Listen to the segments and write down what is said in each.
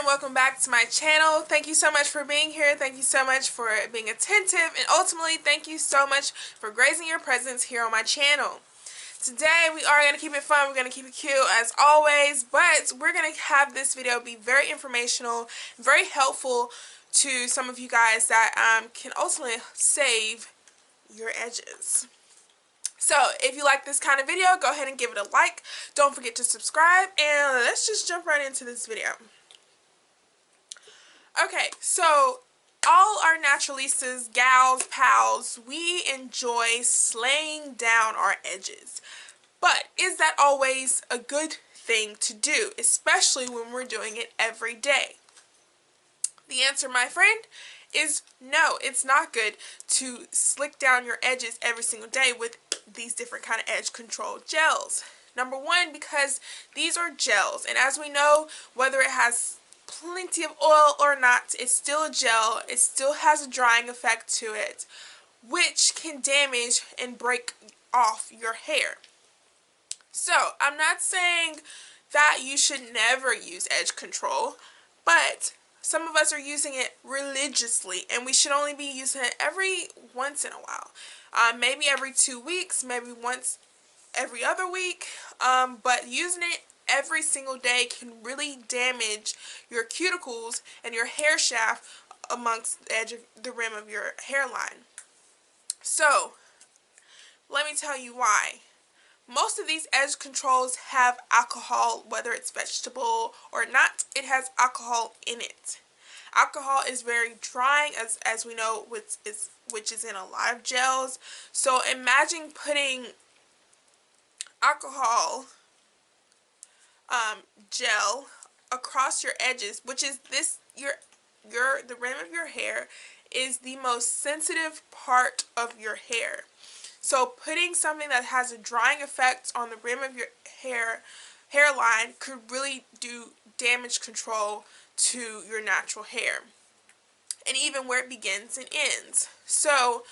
and welcome back to my channel. Thank you so much for being here. Thank you so much for being attentive, and ultimately thank you so much for gracing your presence here on my channel. Today we are going to keep it fun, we're going to keep it cute as always, but we're going to have this video be very informational, very helpful to some of you guys that can ultimately save your edges. So if you like this kind of video, go ahead and give it a like. Don't forget to subscribe, and let's just jump right into this video. Okay, so all our naturalistas, gals, pals, we enjoy slaying down our edges. But is that always a good thing to do, especially when we're doing it every day? The answer, my friend, is no. It's not good to slick down your edges every single day with these different kind of edge control gels. Number one, because these are gels, and as we know, whether it has plenty of oil or not, it's still a gel. It still has a drying effect to it, which can damage and break off your hair. So I'm not saying that you should never use edge control, but some of us are using it religiously, and we should only be using it every once in a while. Maybe every 2 weeks, maybe once every other week, but using it every single day can really damage your cuticles and your hair shaft amongst the edge of the rim of your hairline. So let me tell you why. Most of these edge controls have alcohol, whether it's vegetable or not. It has alcohol in it. Alcohol is very drying, as we know, which is in a lot of gels. So imagine putting alcohol gel across your edges, which is the rim of your hair is the most sensitive part of your hair. So putting something that has a drying effect on the rim of your hairline could really do damage control to your natural hair, and even where it begins and ends. So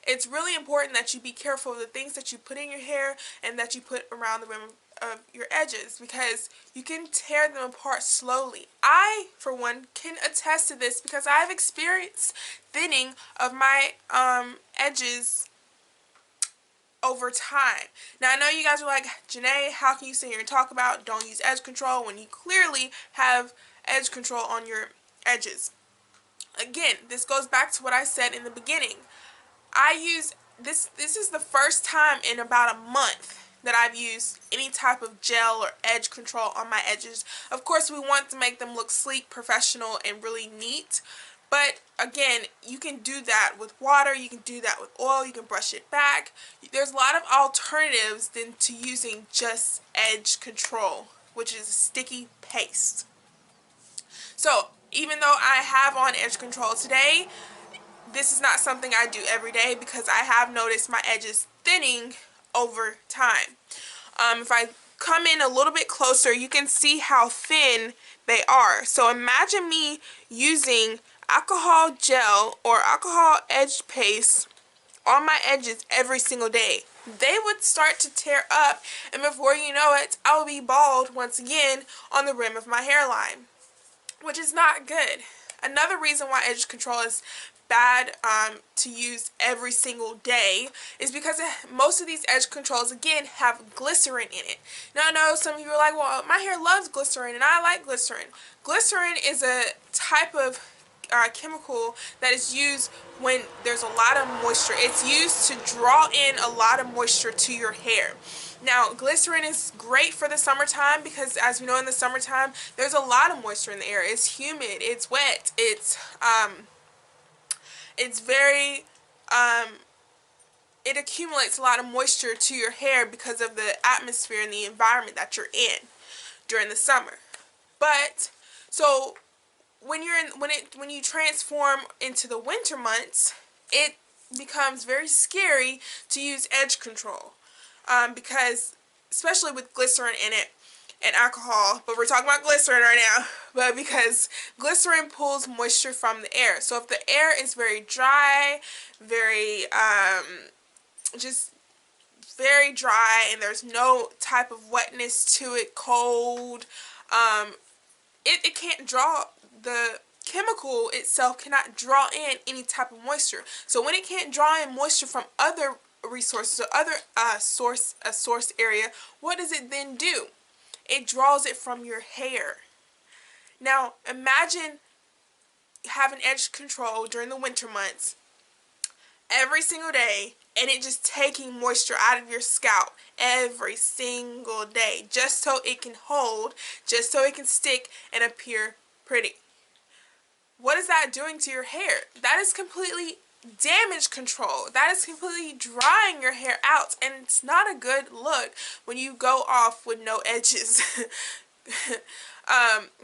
it's really important that you be careful of the things that you put in your hair and that you put around the rim of your edges, because you can tear them apart slowly. I, for one, can attest to this because I've experienced thinning of my edges over time. Now I know you guys are like, Janae, how can you sit here and talk about don't use edge control when you clearly have edge control on your edges? Again, this goes back to what I said in the beginning. I use this is the first time in about a month that I've used any type of gel or edge control on my edges. Of course, we want to make them look sleek, professional, and really neat. But again, you can do that with water, you can do that with oil, you can brush it back. There's a lot of alternatives than to using just edge control, which is a sticky paste. So even though I have on edge control today, this is not something I do every day because I have noticed my edges thinning over time. If I come in a little bit closer, you can see how thin they are. So imagine me using alcohol gel or alcohol edge paste on my edges every single day. They would start to tear up, and before you know it, I will be bald once again on the rim of my hairline, which is not good. Another reason why edge control is bad to use every single day is because most of these edge controls, again, have glycerin in it. Now I know some of you are like, well, my hair loves glycerin and I like glycerin. Glycerin is a type of chemical that is used when there's a lot of moisture. It's used to draw in a lot of moisture to your hair. Now, glycerin is great for the summertime because, as we know, in the summertime, there's a lot of moisture in the air. It's humid, it's wet, it's very, it accumulates a lot of moisture to your hair because of the atmosphere and the environment that you're in during the summer. But, so, when you transform into the winter months, it becomes very scary to use edge control. Because, especially with glycerin in it and alcohol, but we're talking about glycerin right now, but because glycerin pulls moisture from the air. So if the air is very dry, very, just very dry, and there's no type of wetness to it, cold, it can't draw the chemical itself cannot draw in any type of moisture. So when it can't draw in moisture from other resources or other source area, what does it then do? It draws it from your hair. Now imagine having edge control during the winter months every single day, and it just taking moisture out of your scalp every single day just so it can hold, just so it can stick and appear pretty. What is that doing to your hair? That is completely damage control. That is completely drying your hair out, and it's not a good look when you go off with no edges.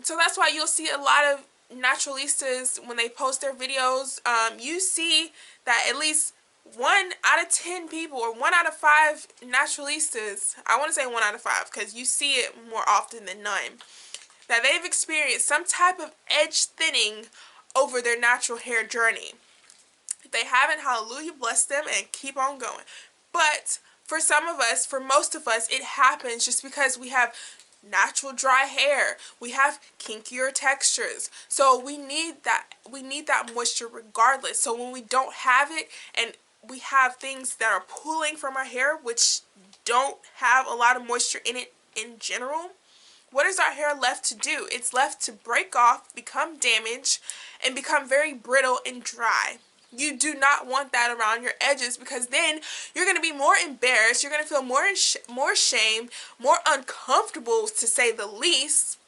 So that's why you'll see a lot of naturalistas when they post their videos. You see that at least 1 out of 10 people, or 1 out of 5 naturalistas, I want to say 1 out of 5 because you see it more often than none, that they've experienced some type of edge thinning over their natural hair journey. If they haven't, hallelujah, bless them and keep on going. But for some of us, for most of us, it happens just because we have natural dry hair. We have kinkier textures. So we need that moisture regardless. So when we don't have it and we have things that are pulling from our hair which don't have a lot of moisture in it in general, what is our hair left to do? It's left to break off, become damaged, and become very brittle and dry. You do not want that around your edges, because then you're going to be more embarrassed. You're going to feel more shame, more uncomfortable, to say the least,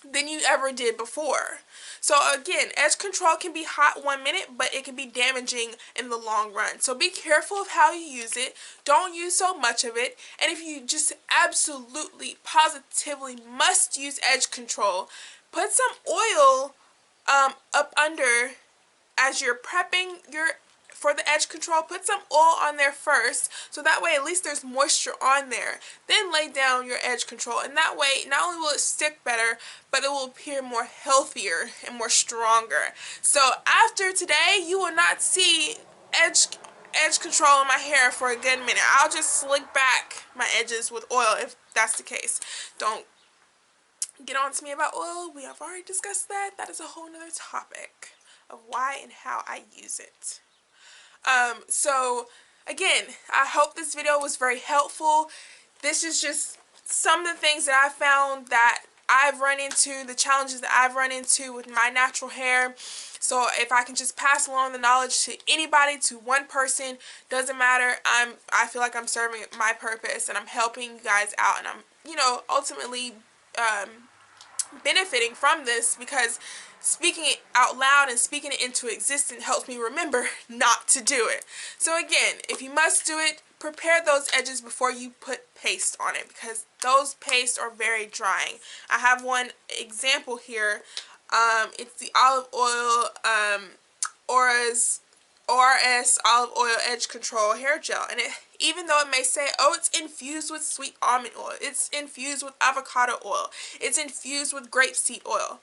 than you ever did before. So again, edge control can be hot 1 minute, but it can be damaging in the long run. So be careful of how you use it. Don't use so much of it. And if you just absolutely, positively must use edge control, put some oil up under as you're prepping for the edge control. Put some oil on there first, so that way at least there's moisture on there. Then lay down your edge control, and that way not only will it stick better, but it will appear more healthier and more stronger. So after today, you will not see edge control in my hair for a good minute. I'll just slick back my edges with oil if that's the case. Don't get on to me about oil. We have already discussed that. That is a whole nother topic of why and how I use it. So again, I hope this video was very helpful. This is just some of the things that I found that I've run into, the challenges that I've run into with my natural hair. So if I can just pass along the knowledge to anybody, to one person, doesn't matter. I feel like I'm serving my purpose and I'm helping you guys out, and I'm, ultimately benefiting from this, because speaking it out loud and speaking it into existence helps me remember not to do it. So again, if you must do it, prepare those edges before you put paste on it, because those pastes are very drying. I have one example here. It's the olive oil ORS olive oil edge control hair gel, and even though it may say, oh, it's infused with sweet almond oil, it's infused with avocado oil, it's infused with grapeseed oil,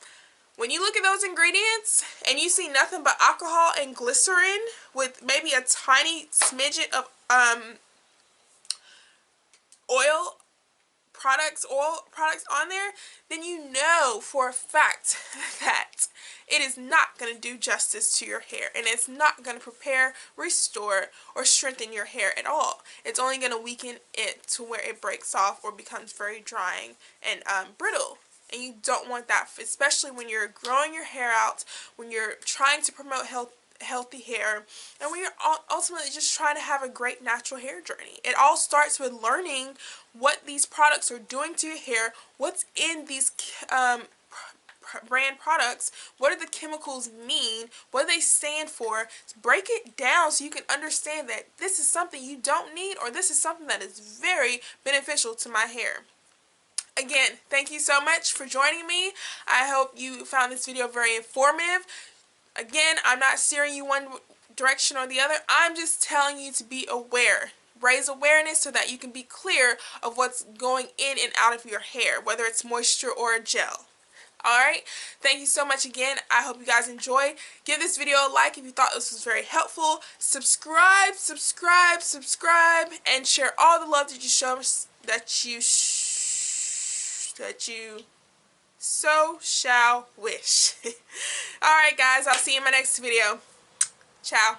when you look at those ingredients and you see nothing but alcohol and glycerin with maybe a tiny smidget of oil products on there, then you know for a fact that it is not going to do justice to your hair, and it's not going to prepare, restore, or strengthen your hair at all. It's only going to weaken it to where it breaks off or becomes very drying and brittle. And you don't want that, especially when you're growing your hair out, when you're trying to promote healthy hair, and when you're ultimately just trying to have a great natural hair journey. It all starts with learning what these products are doing to your hair, what's in these brand products, what do the chemicals mean, what do they stand for. Break it down so you can understand that this is something you don't need, or this is something that is very beneficial to my hair. Again, thank you so much for joining me. I hope you found this video very informative. Again, I'm not steering you one direction or the other. I'm just telling you to be aware. Raise awareness so that you can be clear of what's going in and out of your hair, whether it's moisture or a gel. Alright, thank you so much again. I hope you guys enjoy. Give this video a like if you thought this was very helpful. Subscribe, and share all the love that you show, that you so shall wish. Alright guys, I'll see you in my next video. Ciao.